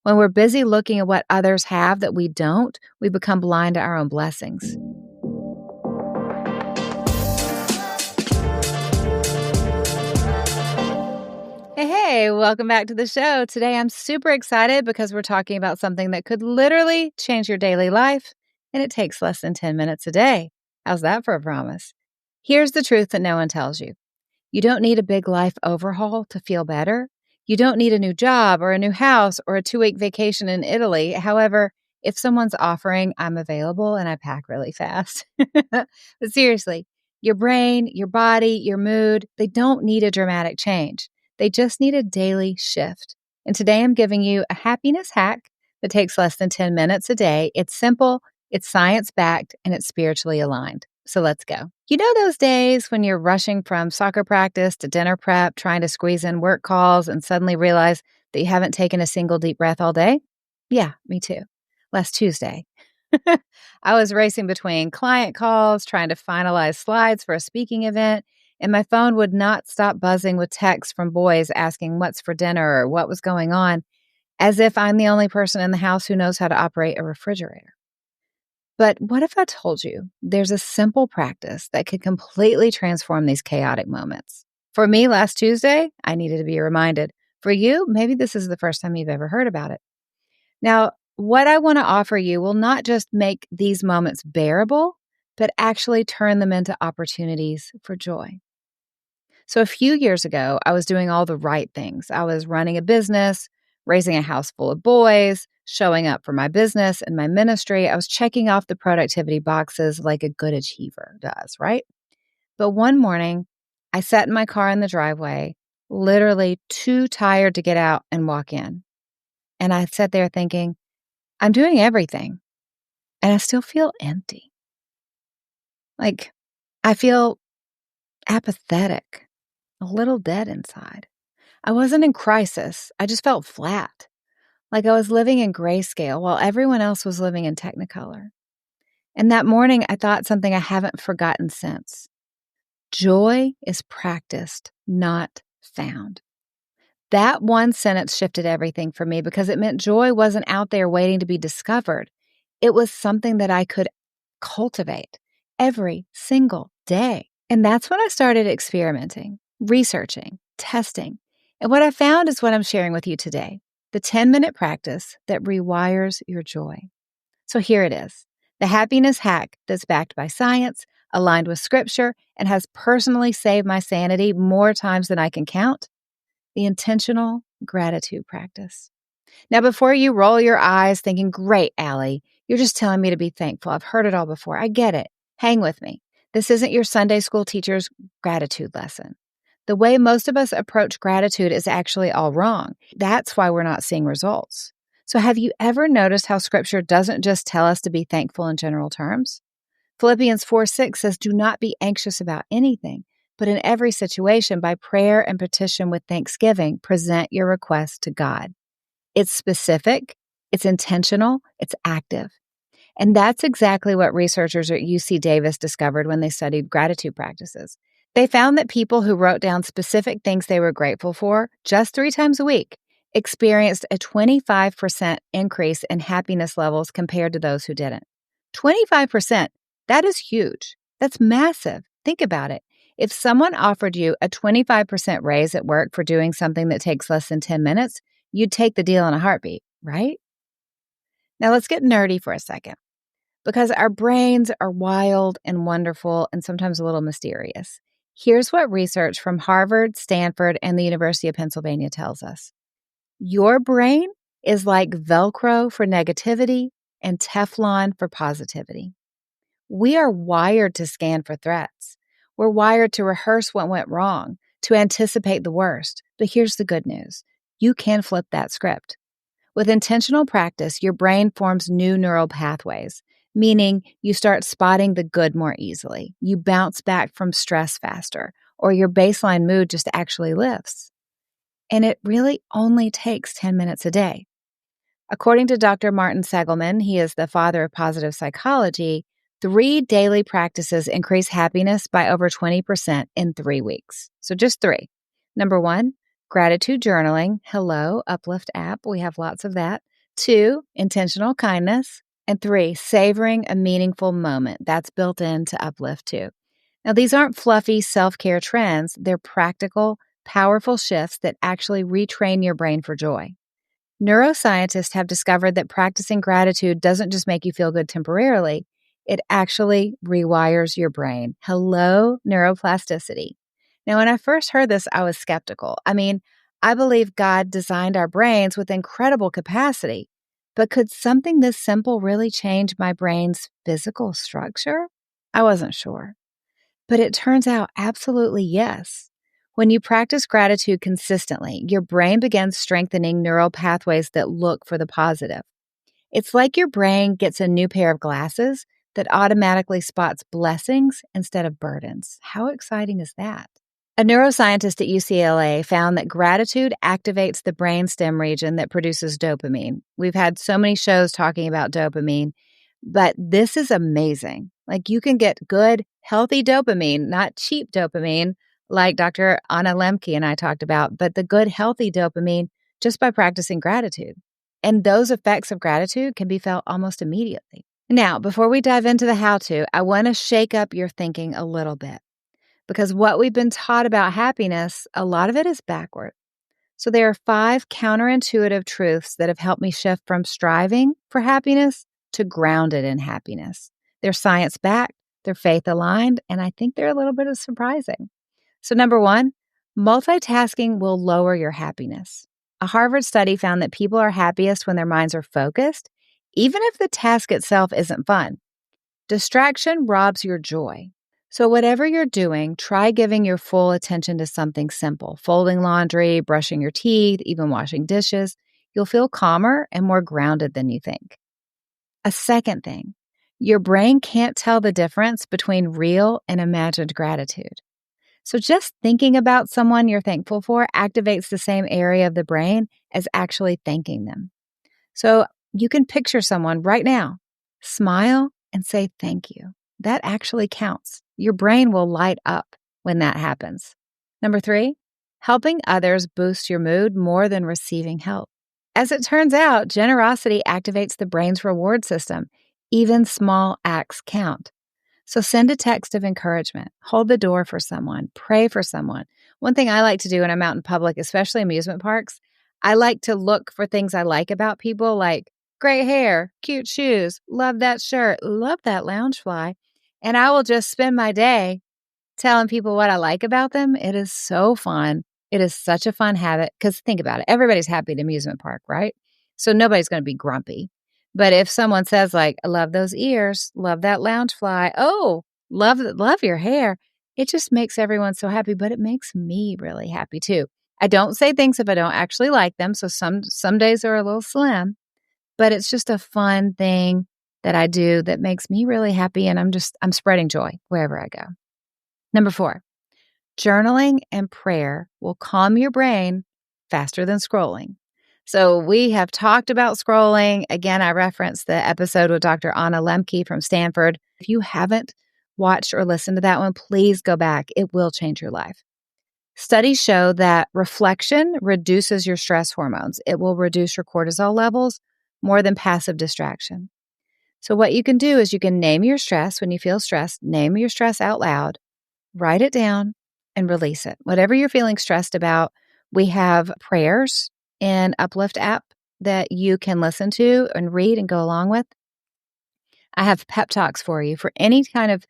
When we're busy looking at what others have that we don't, we become blind to our own blessings. Hey, welcome back to the show. Today I'm super excited because we're talking about something that could literally change your daily life, and it takes less than 10 minutes a day. How's that for a promise? Here's the truth that no one tells you. You don't need a big life overhaul to feel better. You don't need a new job or a new house or a 2-week vacation in Italy. However, if someone's offering, I'm available and I pack really fast. But seriously, your brain, your body, your mood, they don't need a dramatic change. They just need a daily shift. And today I'm giving you a happiness hack that takes less than 10 minutes a day. It's simple, it's science-backed, and it's spiritually aligned. So let's go. You know those days when you're rushing from soccer practice to dinner prep, trying to squeeze in work calls, and suddenly realize that you haven't taken a single deep breath all day? Yeah, me too. Last Tuesday, I was racing between client calls, trying to finalize slides for a speaking event, and my phone would not stop buzzing with texts from boys asking what's for dinner or what was going on, as if I'm the only person in the house who knows how to operate a refrigerator. But what if I told you there's a simple practice that could completely transform these chaotic moments? For me, last Tuesday, I needed to be reminded. For you, maybe this is the first time you've ever heard about it. Now, what I want to offer you will not just make these moments bearable, but actually turn them into opportunities for joy. So a few years ago, I was doing all the right things. I was running a business, raising a house full of boys, showing up for my business and my ministry. I was checking off the productivity boxes like a good achiever does, right? But one morning, I sat in my car in the driveway, literally too tired to get out and walk in. And I sat there thinking, I'm doing everything, and I still feel empty. Like, I feel apathetic, a little dead inside. I wasn't in crisis. I just felt flat, like I was living in grayscale while everyone else was living in Technicolor. And that morning, I thought something I haven't forgotten since. Joy is practiced, not found. That one sentence shifted everything for me because it meant joy wasn't out there waiting to be discovered. It was something that I could cultivate every single day. And that's when I started experimenting, researching, testing. And what I found is what I'm sharing with you today, the 10-minute practice that rewires your joy. So here it is, the happiness hack that's backed by science, aligned with scripture, and has personally saved my sanity more times than I can count, the intentional gratitude practice. Now, before you roll your eyes thinking, great, Allie, you're just telling me to be thankful. I've heard it all before. I get it. Hang with me. This isn't your Sunday school teacher's gratitude lesson. The way most of us approach gratitude is actually all wrong. That's why we're not seeing results. So have you ever noticed how scripture doesn't just tell us to be thankful in general terms? Philippians 4:6 says, do not be anxious about anything, but in every situation, by prayer and petition with thanksgiving, present your requests to God. It's specific, it's intentional, it's active. And that's exactly what researchers at UC Davis discovered when they studied gratitude practices. They found that people who wrote down specific things they were grateful for just 3 times a week experienced a 25% increase in happiness levels compared to those who didn't. 25%, that is huge. That's massive. Think about it. If someone offered you a 25% raise at work for doing something that takes less than 10 minutes, you'd take the deal in a heartbeat, right? Now let's get nerdy for a second, because our brains are wild and wonderful and sometimes a little mysterious. Here's what research from Harvard, Stanford, and the University of Pennsylvania tells us. Your brain is like Velcro for negativity and Teflon for positivity. We are wired to scan for threats. We're wired to rehearse what went wrong, to anticipate the worst. But here's the good news. You can flip that script. With intentional practice, your brain forms new neural pathways, meaning you start spotting the good more easily. You bounce back from stress faster, or your baseline mood just actually lifts. And it really only takes 10 minutes a day. According to Dr. Martin Seligman, he is the father of positive psychology, 3 daily practices increase happiness by over 20% in 3 weeks. So just 3. Number 1, gratitude journaling. Hello, Uplift app. We have lots of that. 2, intentional kindness. And 3, savoring a meaningful moment. That's built in to uplift too. Now, these aren't fluffy self-care trends. They're practical, powerful shifts that actually retrain your brain for joy. Neuroscientists have discovered that practicing gratitude doesn't just make you feel good temporarily, it actually rewires your brain. Hello, neuroplasticity. Now, when I first heard this, I was skeptical. I believe God designed our brains with incredible capacity, but could something this simple really change my brain's physical structure? I wasn't sure. But it turns out absolutely yes. When you practice gratitude consistently, your brain begins strengthening neural pathways that look for the positive. It's like your brain gets a new pair of glasses that automatically spots blessings instead of burdens. How exciting is that? A neuroscientist at UCLA found that gratitude activates the brainstem region that produces dopamine. We've had so many shows talking about dopamine, but this is amazing. Like, you can get good, healthy dopamine, not cheap dopamine, like Dr. Anna Lemke and I talked about, but the good, healthy dopamine just by practicing gratitude. And those effects of gratitude can be felt almost immediately. Now, before we dive into the how-to, I want to shake up your thinking a little bit, because what we've been taught about happiness, a lot of it is backward. So there are 5 counterintuitive truths that have helped me shift from striving for happiness to grounded in happiness. They're science-backed, they're faith-aligned, and I think they're a little bit surprising. So number 1, multitasking will lower your happiness. A Harvard study found that people are happiest when their minds are focused, even if the task itself isn't fun. Distraction robs your joy. So whatever you're doing, try giving your full attention to something simple. Folding laundry, brushing your teeth, even washing dishes. You'll feel calmer and more grounded than you think. A second thing, your brain can't tell the difference between real and imagined gratitude. So just thinking about someone you're thankful for activates the same area of the brain as actually thanking them. So you can picture someone right now, smile and say thank you. That actually counts. Your brain will light up when that happens. Number 3, helping others boosts your mood more than receiving help. As it turns out, generosity activates the brain's reward system. Even small acts count. So send a text of encouragement, hold the door for someone, pray for someone. One thing I like to do when I'm out in public, especially amusement parks, I like to look for things I like about people, like great hair, cute shoes, love that shirt, love that loungefly. And I will just spend my day telling people what I like about them. It is so fun. It is such a fun habit, because think about it. Everybody's happy at amusement park, right? So nobody's going to be grumpy. But if someone says, like, I love those ears, love that loungefly, oh, love your hair, it just makes everyone so happy, but it makes me really happy too. I don't say things if I don't actually like them. So some days are a little slim, but it's just a fun thing that I do that makes me really happy. And I'm spreading joy wherever I go. Number 4, journaling and prayer will calm your brain faster than scrolling. So we have talked about scrolling. Again, I referenced the episode with Dr. Anna Lemke from Stanford. If you haven't watched or listened to that one, please go back. It will change your life. Studies show that reflection reduces your stress hormones. It will reduce your cortisol levels more than passive distraction. So what you can do is you can name your stress when you feel stressed, name your stress out loud, write it down, and release it. Whatever you're feeling stressed about, we have prayers in Uplift app that you can listen to and read and go along with. I have pep talks for you for any kind of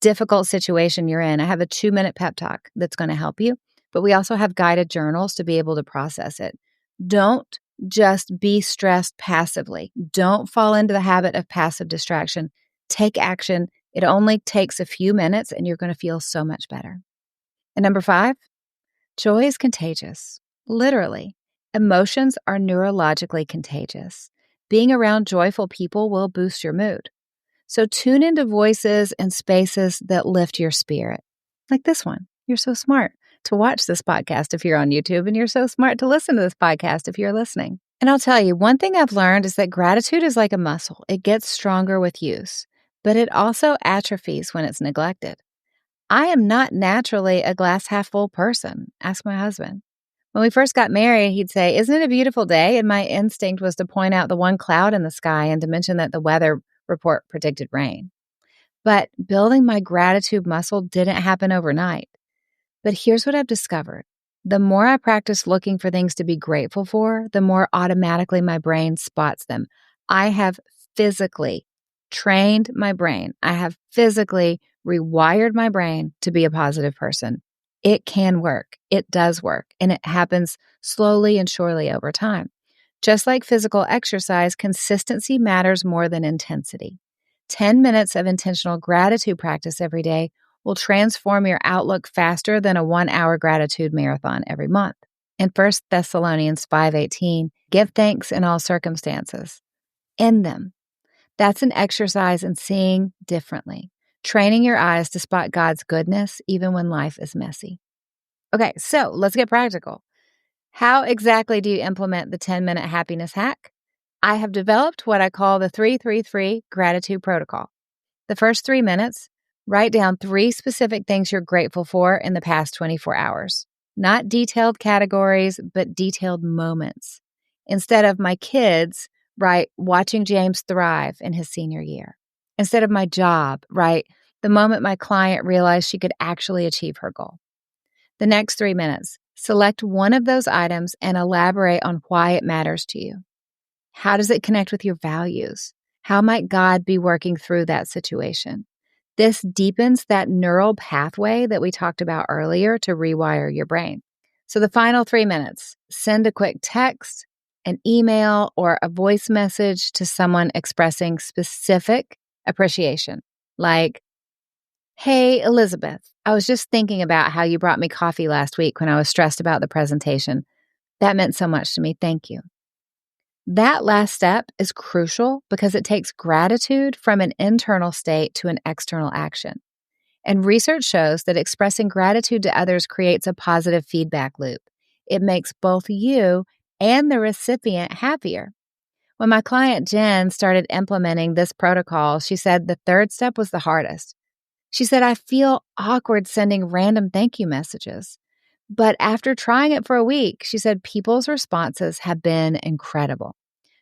difficult situation you're in. I have a 2-minute pep talk that's going to help you, but we also have guided journals to be able to process it. Don't just be stressed passively. Don't fall into the habit of passive distraction. Take action. It only takes a few minutes and you're going to feel so much better. And number 5, joy is contagious. Literally, emotions are neurologically contagious. Being around joyful people will boost your mood. So tune into voices and spaces that lift your spirit. Like this one. You're so smart to watch this podcast if you're on YouTube, and you're so smart to listen to this podcast if you're listening. And I'll tell you, one thing I've learned is that gratitude is like a muscle. It gets stronger with use, but it also atrophies when it's neglected. I am not naturally a glass half full person. Ask my husband. When we first got married, he'd say, "Isn't it a beautiful day?" And my instinct was to point out the one cloud in the sky and to mention that the weather report predicted rain. But building my gratitude muscle didn't happen overnight. But here's what I've discovered. The more I practice looking for things to be grateful for, the more automatically my brain spots them. I have physically trained my brain. I have physically rewired my brain to be a positive person. It can work. It does work. And it happens slowly and surely over time. Just like physical exercise, consistency matters more than intensity. 10 minutes of intentional gratitude practice every day will transform your outlook faster than a 1-hour gratitude marathon every month. In 1 Thessalonians 5:18, give thanks in all circumstances. In them. That's an exercise in seeing differently, training your eyes to spot God's goodness even when life is messy. Okay, so let's get practical. How exactly do you implement the 10-minute happiness hack? I have developed what I call the 333 gratitude protocol. The first 3 minutes, write down 3 specific things you're grateful for in the past 24 hours. Not detailed categories, but detailed moments. Instead of my kids, write watching James thrive in his senior year. Instead of my job, write the moment my client realized she could actually achieve her goal. The next 3 minutes, select one of those items and elaborate on why it matters to you. How does it connect with your values? How might God be working through that situation? This deepens that neural pathway that we talked about earlier to rewire your brain. So the final 3 minutes, send a quick text, an email, or a voice message to someone expressing specific appreciation, like, "Hey, Elizabeth, I was just thinking about how you brought me coffee last week when I was stressed about the presentation. That meant so much to me. Thank you." That last step is crucial because it takes gratitude from an internal state to an external action. And research shows that expressing gratitude to others creates a positive feedback loop. It makes both you and the recipient happier. When my client Jen started implementing this protocol, she said the third step was the hardest. She said, "I feel awkward sending random thank you messages." But after trying it for a week, she said people's responses have been incredible.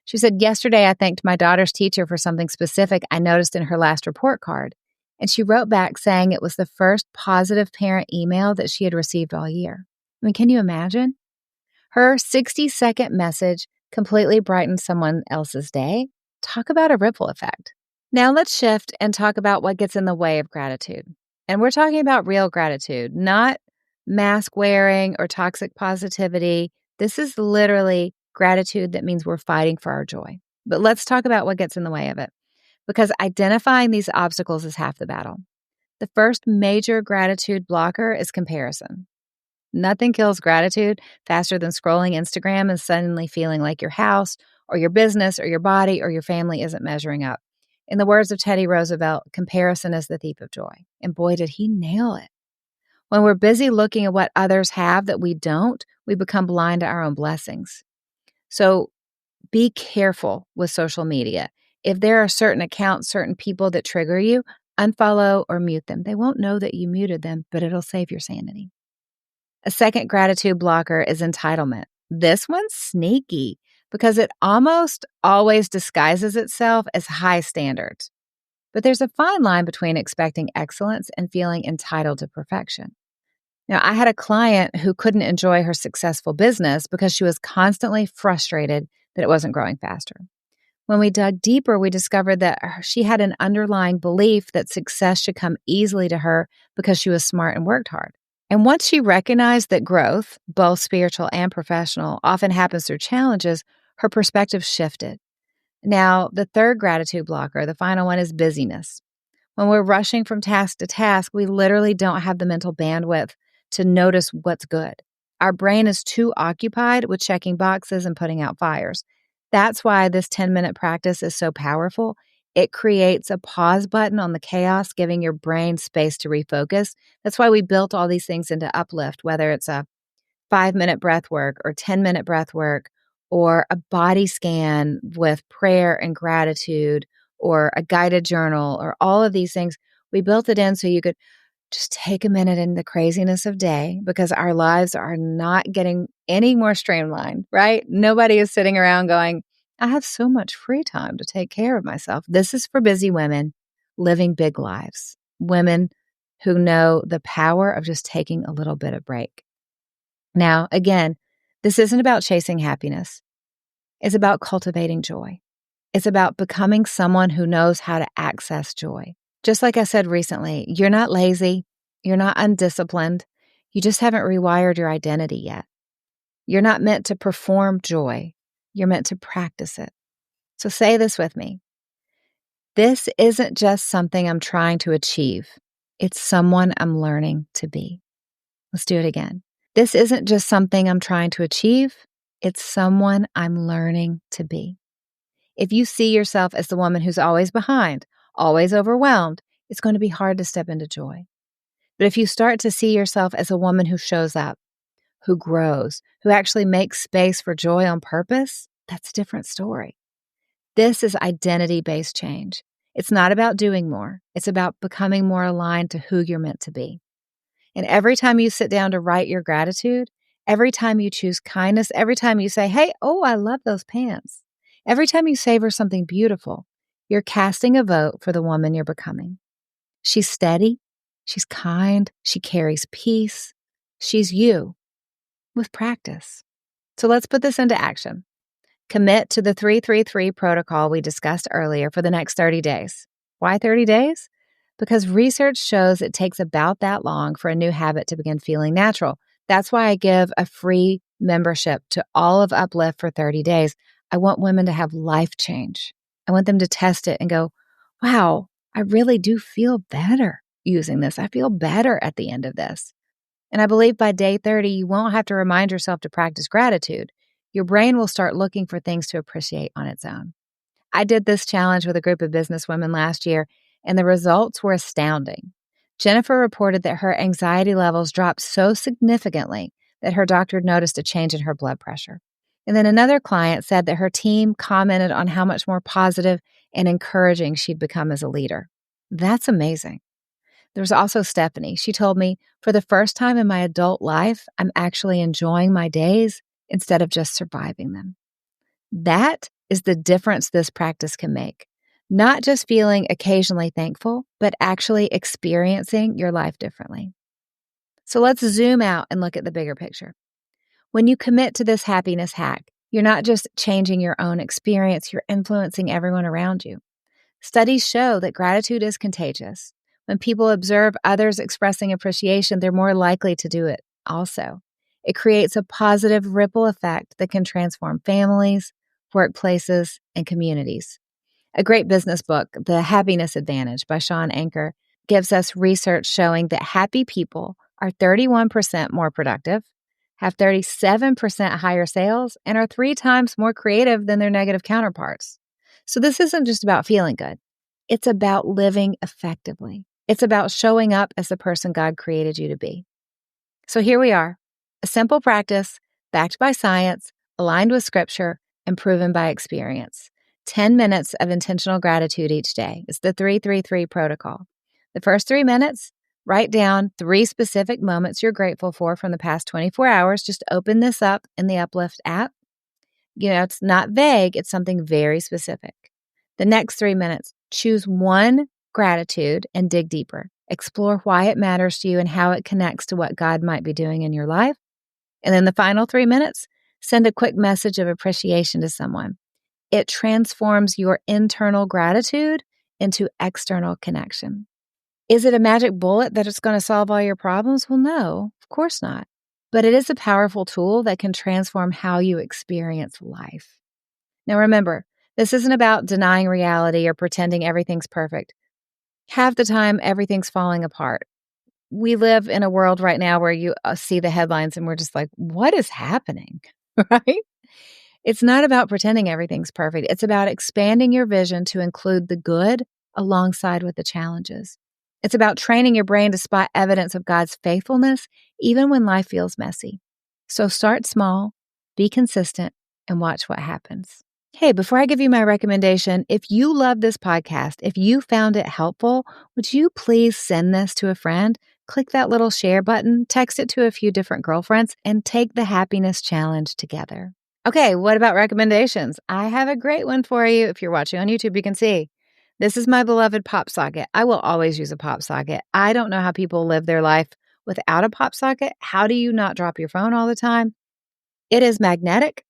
She said, "Yesterday I thanked my daughter's teacher for something specific I noticed in her last report card." And she wrote back saying it was the first positive parent email that she had received all year. I mean, can you imagine? Her 60-second message completely brightened someone else's day. Talk about a ripple effect. Now let's shift and talk about what gets in the way of gratitude. And we're talking about real gratitude, not mask wearing or toxic positivity. This is literally gratitude that means we're fighting for our joy. But let's talk about what gets in the way of it, because identifying these obstacles is half the battle. The first major gratitude blocker is comparison. Nothing kills gratitude faster than scrolling Instagram and suddenly feeling like your house or your business or your body or your family isn't measuring up. In the words of Teddy Roosevelt, comparison is the thief of joy. And boy, did he nail it. When we're busy looking at what others have that we don't, we become blind to our own blessings. So be careful with social media. If there are certain accounts, certain people that trigger you, unfollow or mute them. They won't know that you muted them, but it'll save your sanity. A second gratitude blocker is entitlement. This one's sneaky because it almost always disguises itself as high standards. But there's a fine line between expecting excellence and feeling entitled to perfection. Now, I had a client who couldn't enjoy her successful business because she was constantly frustrated that it wasn't growing faster. When we dug deeper, we discovered that she had an underlying belief that success should come easily to her because she was smart and worked hard. And once she recognized that growth, both spiritual and professional, often happens through challenges, her perspective shifted. Now, the third gratitude blocker, the final one, is busyness. When we're rushing from task to task, we literally don't have the mental bandwidth to notice what's good. Our brain is too occupied with checking boxes and putting out fires. That's why this 10-minute practice is so powerful. It creates a pause button on the chaos, giving your brain space to refocus. That's why we built all these things into Uplift, whether it's a 5-minute breath work or 10-minute breath work or a body scan with prayer and gratitude or a guided journal or all of these things. We built it in so you could just take a minute in the craziness of day, because our lives are not getting any more streamlined, right? Nobody is sitting around going, I have so much free time to take care of myself. This is for busy women living big lives, women who know the power of just taking a little bit of break. Now, again, this isn't about chasing happiness. It's about cultivating joy. It's about becoming someone who knows how to access joy. Just like I said recently, you're not lazy. You're not undisciplined. You just haven't rewired your identity yet. You're not meant to perform joy. You're meant to practice it. So say this with me. This isn't just something I'm trying to achieve. It's someone I'm learning to be. Let's do it again. This isn't just something I'm trying to achieve. It's someone I'm learning to be. If you see yourself as the woman who's always behind, always overwhelmed, it's going to be hard to step into joy. But if you start to see yourself as a woman who shows up, who grows, who actually makes space for joy on purpose, that's a different story. This is identity-based change. It's not about doing more. It's about becoming more aligned to who you're meant to be. And every time you sit down to write your gratitude, every time you choose kindness, every time you say, hey, I love those pants. Every time you savor something beautiful, you're casting a vote for the woman you're becoming. She's steady. She's kind. She carries peace. She's you with practice. So let's put this into action. Commit to the 333 protocol we discussed earlier for the next 30 days. Why 30 days? Because research shows it takes about that long for a new habit to begin feeling natural. That's why I give a free membership to all of Uplift for 30 days. I want women to have life change. I want them to test it and go, wow, I really do feel better using this. I feel better at the end of this. And I believe by day 30, you won't have to remind yourself to practice gratitude. Your brain will start looking for things to appreciate on its own. I did this challenge with a group of businesswomen last year, and the results were astounding. Jennifer reported that her anxiety levels dropped so significantly that her doctor noticed a change in her blood pressure. And then another client said that her team commented on how much more positive and encouraging she'd become as a leader. That's amazing. There's also Stephanie. She told me, for the first time in my adult life, I'm actually enjoying my days instead of just surviving them. That is the difference this practice can make. Not just feeling occasionally thankful, but actually experiencing your life differently. So let's zoom out and look at the bigger picture. When you commit to this happiness hack, you're not just changing your own experience, you're influencing everyone around you. Studies show that gratitude is contagious. When people observe others expressing appreciation, they're more likely to do it also. It creates a positive ripple effect that can transform families, workplaces, and communities. A great business book, The Happiness Advantage by Sean Anker, gives us research showing that happy people are 31% more productive, have 37% higher sales, and are 3 times more creative than their negative counterparts. So this isn't just about feeling good. It's about living effectively. It's about showing up as the person God created you to be. So here we are, a simple practice backed by science, aligned with scripture, and proven by experience. 10 minutes of intentional gratitude each day. It's the 333 protocol. The first 3 minutes, write down 3 specific moments you're grateful for from the past 24 hours. Just open this up in the Uplift app. It's not vague. It's something very specific. The next 3 minutes, choose one gratitude and dig deeper. Explore why it matters to you and how it connects to what God might be doing in your life. And then the final 3 minutes, send a quick message of appreciation to someone. It transforms your internal gratitude into external connection. Is it a magic bullet that it's going to solve all your problems? Well, no, of course not. But it is a powerful tool that can transform how you experience life. Now remember, this isn't about denying reality or pretending everything's perfect. Half the time, everything's falling apart. We live in a world right now where you see the headlines and we're just like, what is happening? Right? It's not about pretending everything's perfect. It's about expanding your vision to include the good alongside with the challenges. It's about training your brain to spot evidence of God's faithfulness, even when life feels messy. So start small, be consistent, and watch what happens. Hey, before I give you my recommendation, if you love this podcast, if you found it helpful, would you please send this to a friend? Click that little share button, text it to a few different girlfriends, and take the happiness challenge together. Okay, what about recommendations? I have a great one for you. If you're watching on YouTube, you can see. This is my beloved pop socket. I will always use a pop socket. I don't know how people live their life without a pop socket. How do you not drop your phone all the time? It is magnetic.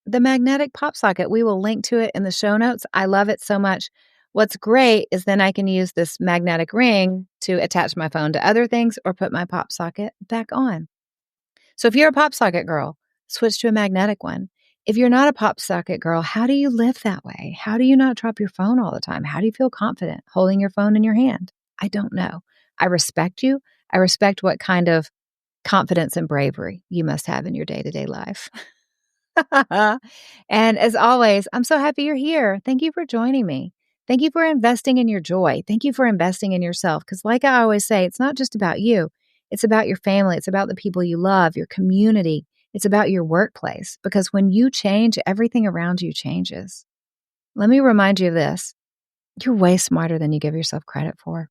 The magnetic pop socket, we will link to it in the show notes. I love it so much. What's great is then I can use this magnetic ring to attach my phone to other things or put my pop socket back on. So if you're a pop socket girl, switch to a magnetic one. If you're not a pop socket girl, how do you live that way? How do you not drop your phone all the time? How do you feel confident holding your phone in your hand? I don't know. I respect you. I respect what kind of confidence and bravery you must have in your day-to-day life. And as always, I'm so happy you're here. Thank you for joining me. Thank you for investing in your joy. Thank you for investing in yourself. Because, like I always say, it's not just about you, it's about your family, it's about the people you love, your community, it's about your workplace. Because when you change, everything around you changes. Let me remind you of this: you're way smarter than you give yourself credit for.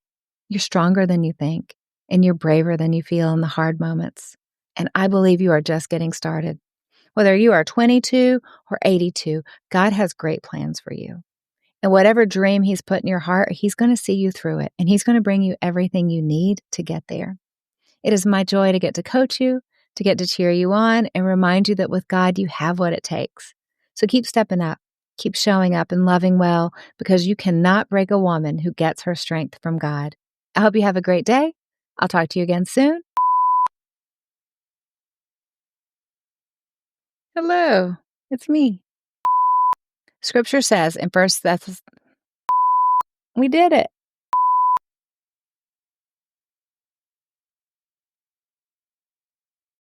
You're stronger than you think, and you're braver than you feel in the hard moments. And I believe you are just getting started. Whether you are 22 or 82, God has great plans for you. And whatever dream He's put in your heart, He's going to see you through it, and He's going to bring you everything you need to get there. It is my joy to get to coach you, to get to cheer you on, and remind you that with God, you have what it takes. So keep stepping up, keep showing up and loving well, because you cannot break a woman who gets her strength from God. I hope you have a great day. I'll talk to you again soon. Hello, it's me. Scripture says in First Thessalonians, we did it.